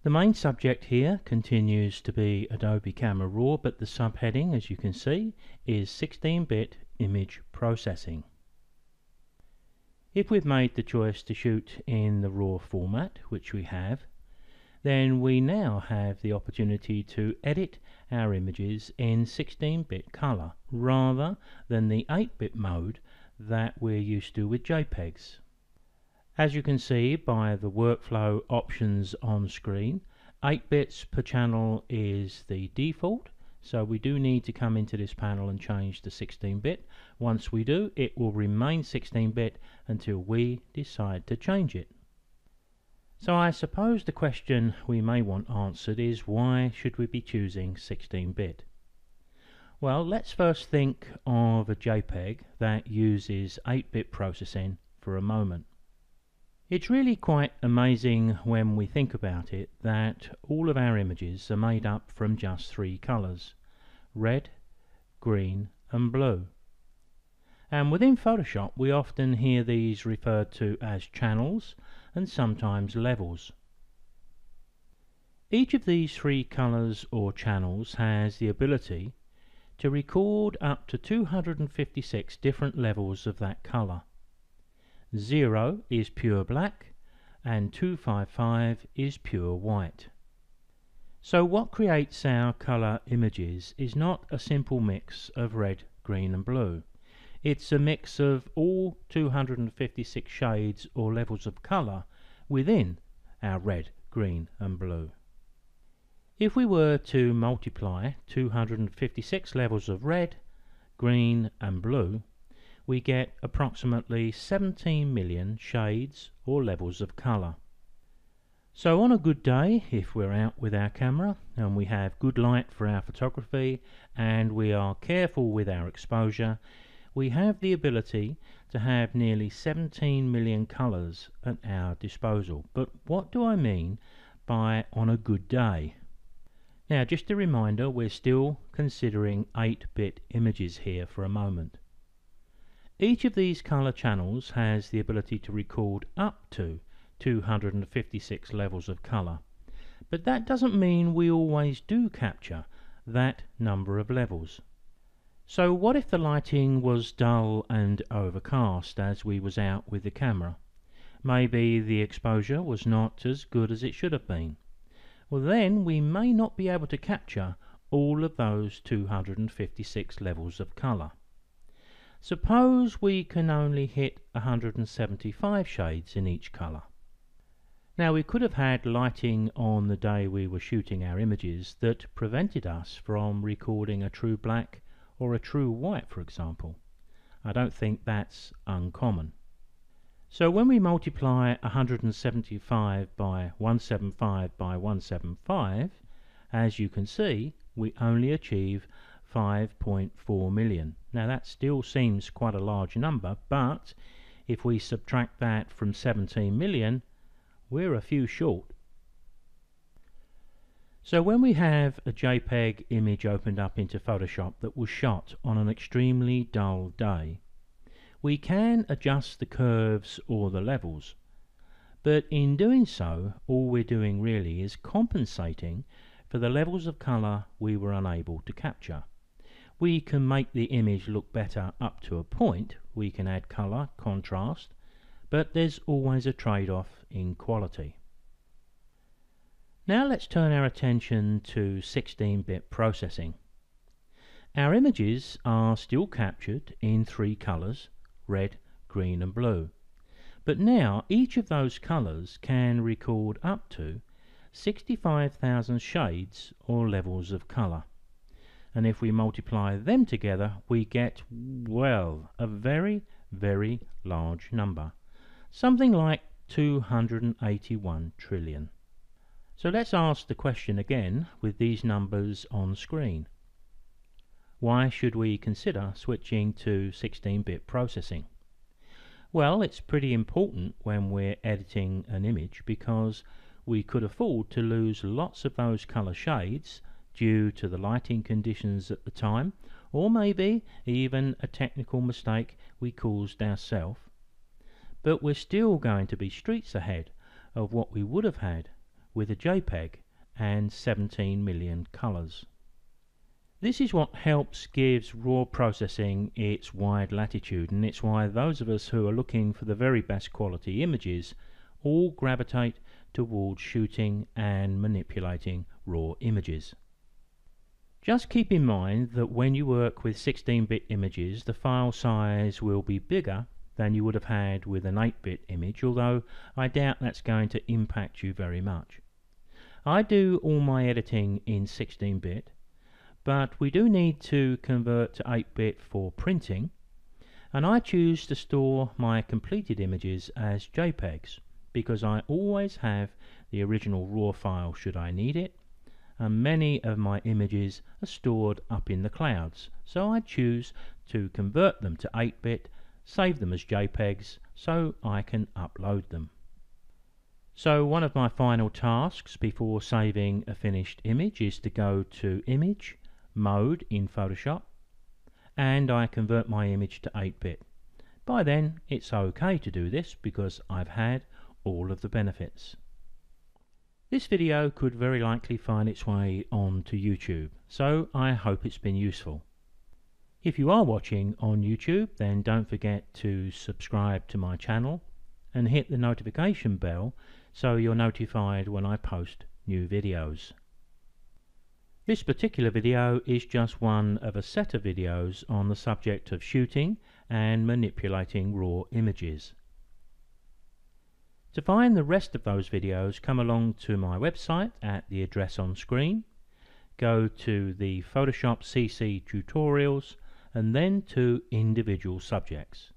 The main subject here continues to be Adobe Camera Raw, but the subheading, as you can see, is 16-bit image processing. If we've made the choice to shoot in the RAW format, which we have, then we now have the opportunity to edit our images in 16-bit color rather than the 8-bit mode that we're used to with JPEGs. As you can see by the workflow options on screen, 8 bits per channel is the default, so we do need to come into this panel and change to 16-bit. Once we do, it will remain 16-bit until we decide to change it. So I suppose the question we may want answered is, why should we be choosing 16-bit? Well, let's first think of a JPEG that uses 8-bit processing for a moment. It's really quite amazing when we think about it that all of our images are made up from just 3 colors: red, green and blue. And within Photoshop we often hear these referred to as channels and sometimes levels. Each of these 3 colors or channels has the ability to record up to 256 different levels of that color. 0 is pure black and 255 is pure white. So what creates our color images is not a simple mix of red, green and blue. It's a mix of all 256 shades or levels of color within our red, green and blue. If we were to multiply 256 levels of red, green and blue, we get approximately 17 million shades or levels of color. So on a good day, if we're out with our camera and we have good light for our photography and we are careful with our exposure, we have the ability to have nearly 17 million colors at our disposal. But what do I mean by on a good day? Now, just a reminder, we're still considering 8-bit images here for a moment. Each of these color channels has the ability to record up to 256 levels of color, but that doesn't mean we always do capture that number of levels. So what if the lighting was dull and overcast as we was out with the camera? Maybe the exposure was not as good as it should have been. Well, then we may not be able to capture all of those 256 levels of color. Suppose we can only hit 175 shades in each color. Now, we could have had lighting on the day we were shooting our images that prevented us from recording a true black or a true white, for example. I don't think that's uncommon. So when we multiply 175 by 175 by 175, as you can see, we only achieve 5.4 million. Now that still seems quite a large number, but if we subtract that from 17 million, we're a few short. So when we have a JPEG image opened up into Photoshop that was shot on an extremely dull day, we can adjust the curves or the levels, but in doing so, all we're doing really is compensating for the levels of color we were unable to capture. We can make the image look better up to a point. We can add color, contrast, but there's always a trade-off in quality. Now let's turn our attention to 16-bit processing. Our images are still captured in 3 colors: red, green and blue. But now each of those colors can record up to 65,000 shades or levels of color. And if we multiply them together, we get, well, a very, very large number. Something like 281 trillion. So let's ask the question again with these numbers on screen. Why should we consider switching to 16-bit processing? Well, it's pretty important when we're editing an image because we could afford to lose lots of those color shades due to the lighting conditions at the time, or maybe even a technical mistake we caused ourselves. But we're still going to be streets ahead of what we would have had with a JPEG and 17 million colors. This is what helps gives raw processing its wide latitude, and it's why those of us who are looking for the very best quality images all gravitate towards shooting and manipulating raw images. Just keep in mind that when you work with 16-bit images, the file size will be bigger than you would have had with an 8-bit image, although I doubt that's going to impact you very much. I do all my editing in 16-bit, but we do need to convert to 8-bit for printing, and I choose to store my completed images as JPEGs because I always have the original raw file should I need it, and many of my images are stored up in the clouds, so I choose to convert them to 8-bit, save them as JPEGs so I can upload them. So one of my final tasks before saving a finished image is to go to Image, Mode in Photoshop, and I convert my image to 8-bit. By then it's okay to do this because I've had all of the benefits. This video could very likely find its way onto YouTube, so I hope it's been useful. If you are watching on YouTube, then don't forget to subscribe to my channel and hit the notification bell so you're notified when I post new videos. This particular video is just one of a set of videos on the subject of shooting and manipulating raw images. To find the rest of those videos, come along to my website at the address on screen, go to the Photoshop CC tutorials, and then to individual subjects.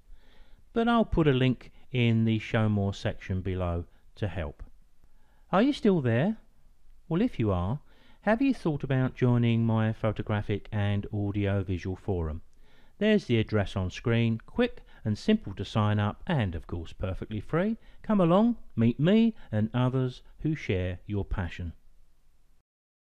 But I'll put a link in the Show More section below to help. Are you still there? Well, if you are, have you thought about joining my photographic and audio-visual forum? There's the address on screen, quick and simple to sign up, and of course perfectly free. Come along, meet me and others who share your passion.